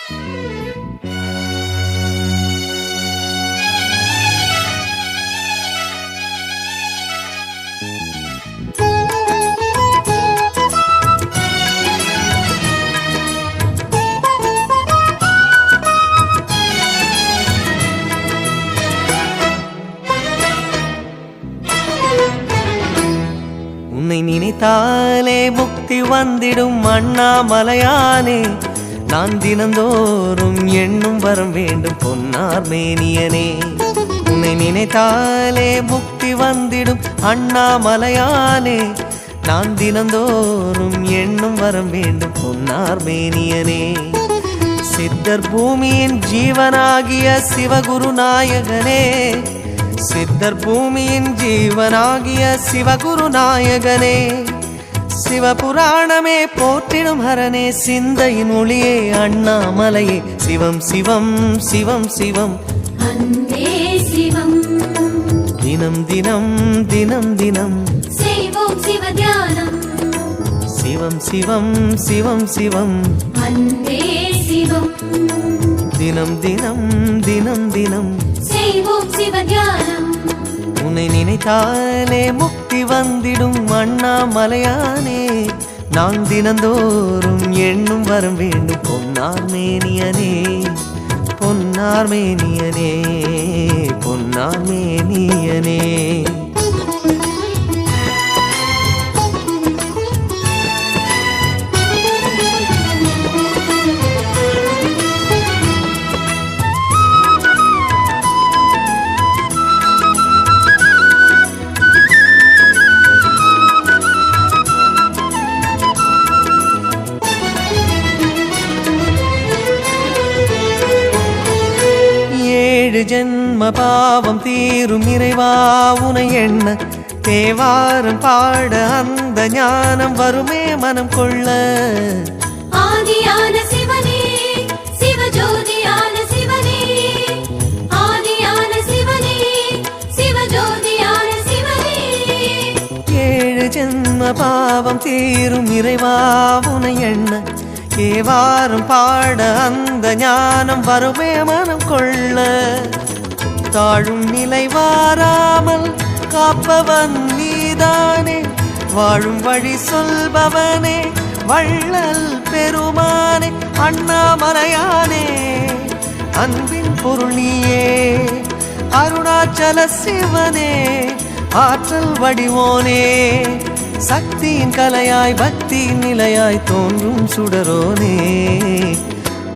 உன்னை நினைத்தாலே முக்தி வந்திடும் அண்ணாமலையானே, நான் தினந்தோறும் எண்ணும் வரம் வேண்டும் பொன்னார் மேனியனே. உன்னை நினைத்தாலே முக்தி வந்திடும் அண்ணாமலையானே, நான் தினந்தோறும் எண்ணும் வரம் வேண்டும் பொன்னார் மேனியனே. சித்தர் பூமியின் ஜீவனாகிய சிவகுரு நாயகனே, சித்தர் பூமியின் ஜீவனாகிய சிவகுரு நாயகனே, சிவபுராணமே போற்றிடும் ஹரனே, சிந்தையின் ஒளியே அண்ணாமலையே, சிவம் சிவம் சிவம் சிவம் அன்பே சிவம். தினம் தினம் தினம் தினம் செய்வோம் சிவ தியானம். சிவம் சிவம் சிவம் சிவம் அன்பே சிவம். தினம் தினம் தினம் தினம் செய்வோம் சிவ தியானம். உன்னை நினைத்தாலே முக்தி வந்திடும் அண்ணாமலையானே, நான் தினந்தோறும் எண்ணும் வரம் வேண்டும் பொன்னார் மேனியனே, பொன்னார் மேனியனே, பொன்னார் மேனியனே. ஏழு ஜென்ம பாவம் தீரும் இறைவா உனை எண்ண, தேவாரம் பாட அந்த ஞானம் வருமே மனம் கொள்ள. ஆதியான சிவனே, சிவஜோதியான சிவனே, ஆதியான சிவனே, சிவஜோதியான சிவனே. ஏழு ஜென்ம பாவம் தீரும் இறைவா உனை எண்ண, தேவாரம் பாட அந்த ஞானம் வருமே மனம் கொள்ள. தாழும் நிலை வாராமல் காப்பவன் நீதானே, வாழும் வழி சொல்பவனே, வள்ளல் பெருமானே, அண்ணாமலையானே, அன்பின் பொருள் நீயே, அருணாச்சல சிவனே, ஆற்றல் வடிவோனே, சக்தியின் கலையாய் பக்தியின் நிலையாய் தோன்றும் சுடரோனே.